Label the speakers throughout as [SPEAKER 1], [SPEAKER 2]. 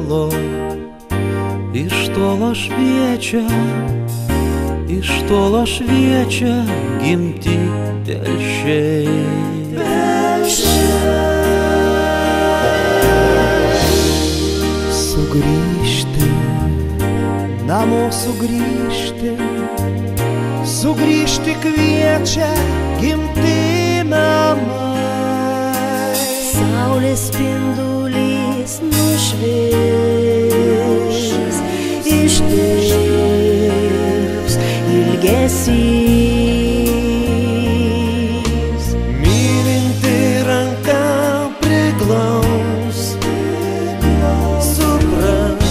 [SPEAKER 1] tolo, iš tolo šviečia, iš tolo šviečia gimti telšiai.
[SPEAKER 2] Sugrįžti, namo sugrįžti, sugrįžti kviečia gimti namai.
[SPEAKER 3] Saulės spindulys nušvis, išdirbs ilgesys.
[SPEAKER 1] Mylinti ranka priglaus, supras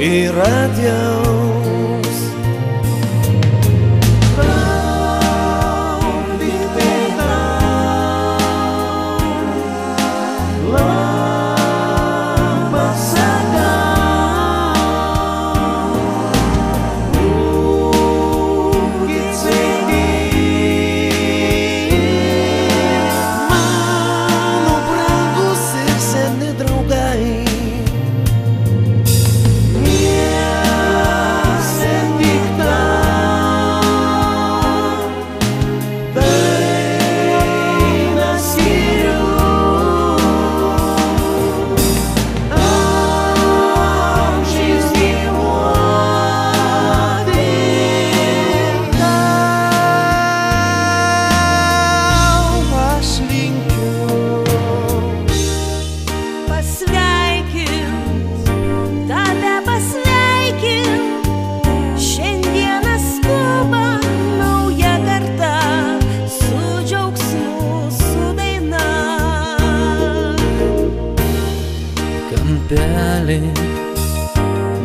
[SPEAKER 1] ir atjaus.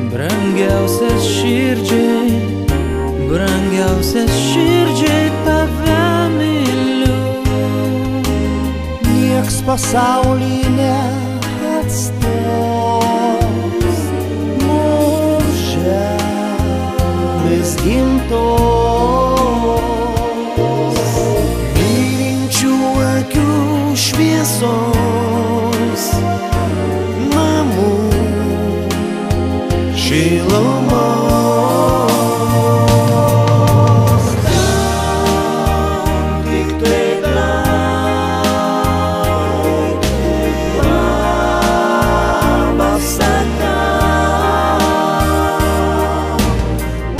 [SPEAKER 1] Brangiausias širdžiai, brangiausias širdžiai tave myliu.
[SPEAKER 2] Nieks pasauly neatstos mums žemės gimtos.
[SPEAKER 1] Mylinčių akių šviesos, namų šilumos. Tik tai labas atgal,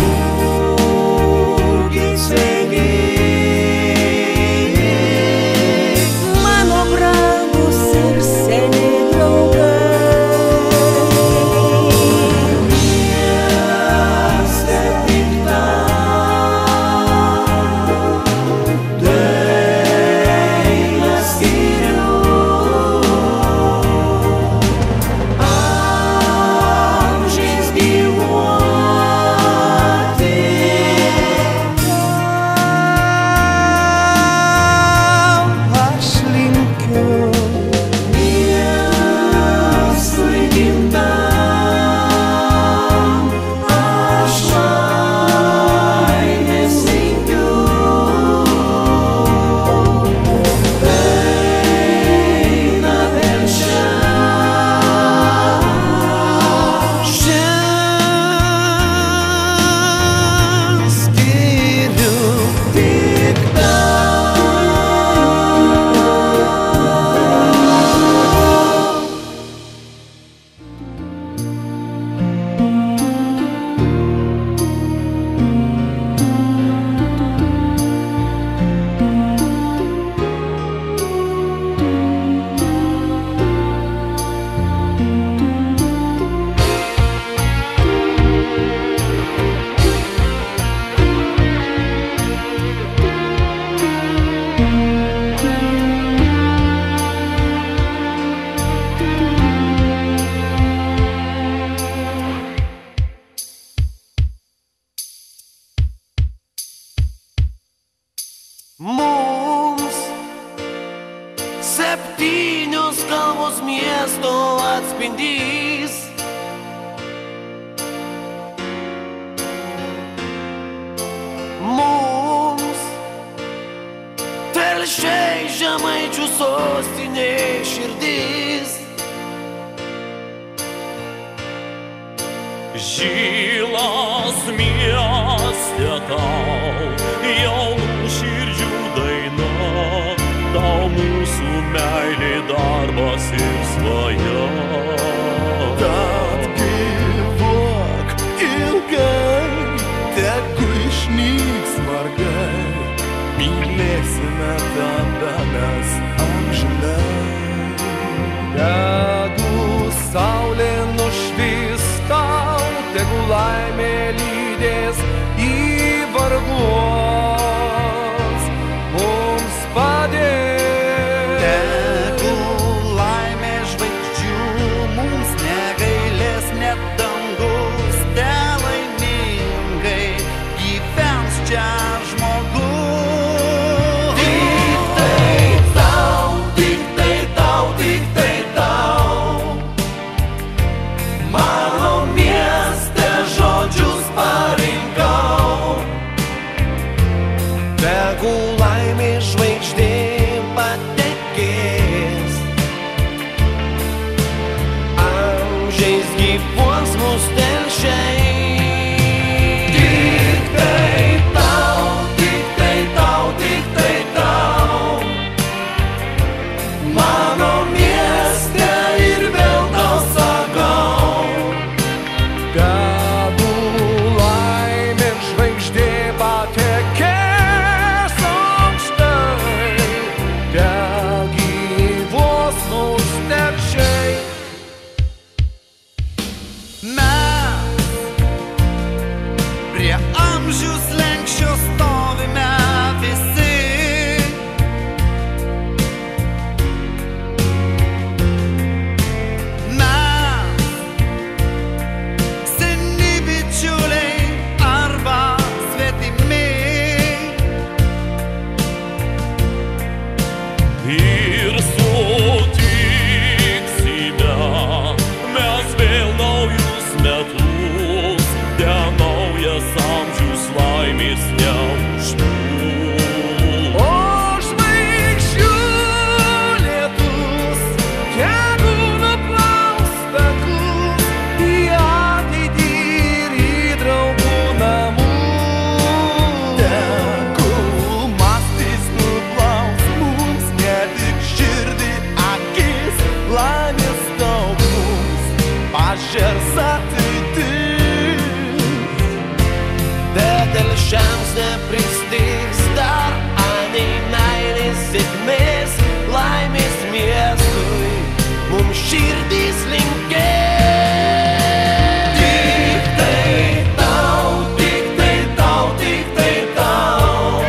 [SPEAKER 1] būkit sveiki,
[SPEAKER 3] Mano brangūs ir seni draugai.
[SPEAKER 1] Mums 7 kalvos miesto atspindys. Mums Telšiai žemaičių sostinė širdis.
[SPEAKER 4] Žylas mieste tau, jaunų širdžių daina, tau mūsų meilė darbas ir svaja.
[SPEAKER 1] Tad gyvuok ilgai, tegu išnyks vargai, mylėsime tave mes amžinai. Tegu saulė nušvis tau, tegu laimė lydės į vargus mums padės. Tegu laimė žvaigždžių mums negailės net dangus, te laimingai gyvens čia žmogus. Tik tai tau, tik tai tau, tik tai tau, mano mieste žodžius parinkau. Tegu laimė žvaigždė patekės, amžiais gyvuos mus telšiai. Tik tai tau, tik tai tau, tik tai tau, mano mieste ir vėl tau sakau. Tegu laimė žvaigždė patekės aukštai, te gyvuos mus telšiai. Mes prie amžių slenksčio stovime visi. Mes seni bičiuliai arba svetimi.
[SPEAKER 4] Ir sutiksime mes vėl naujus metus, te naujas amžius laimės neužplūs.
[SPEAKER 1] O žvaigždžių lietus tegu nuplaus takus į ateitį ir į draugų namus. Tegu mąstys nuplaus mums ne tik širdį, akis, laimės daug mums pažers ateitis. Bet telšiams nepristigs dar anei meilės sėkmės, laimės miestui mums širdys linkės. Tik tai tau, tik tai tau, tik tai tau,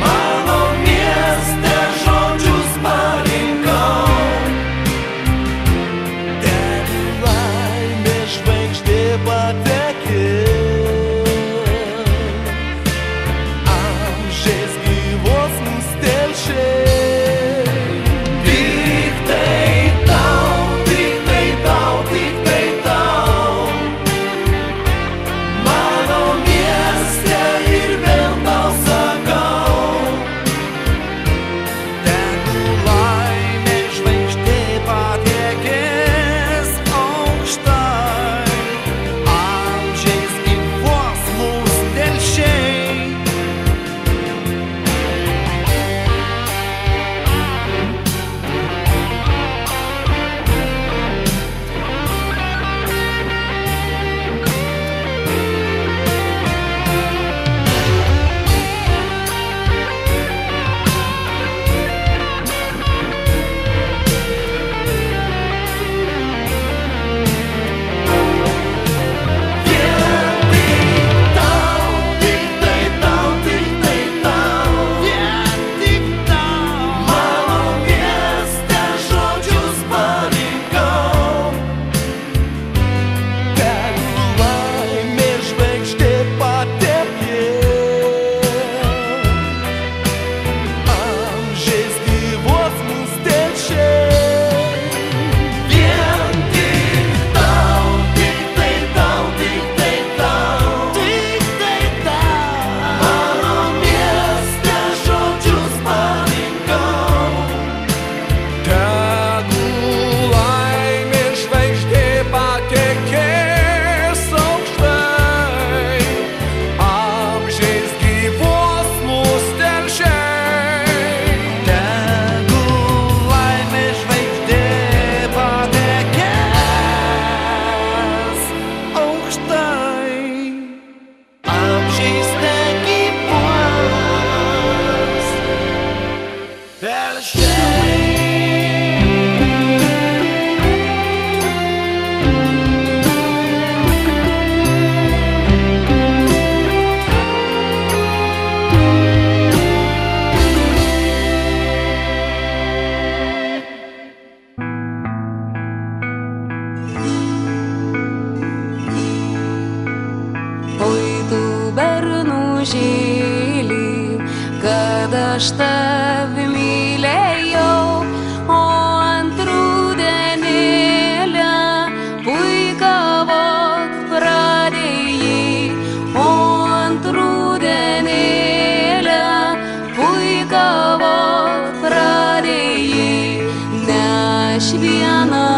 [SPEAKER 1] mano mieste žodžius parinkau. Tegu laimė žvaigždė patekės, amžiais gyvuos mums telšiai. Tik tai
[SPEAKER 3] mažylį, kad aš tave mylėjau, o ant rudenėlę puikavot pradėjai, o ant rudenėlę puikavot pradėjai, ne aš viena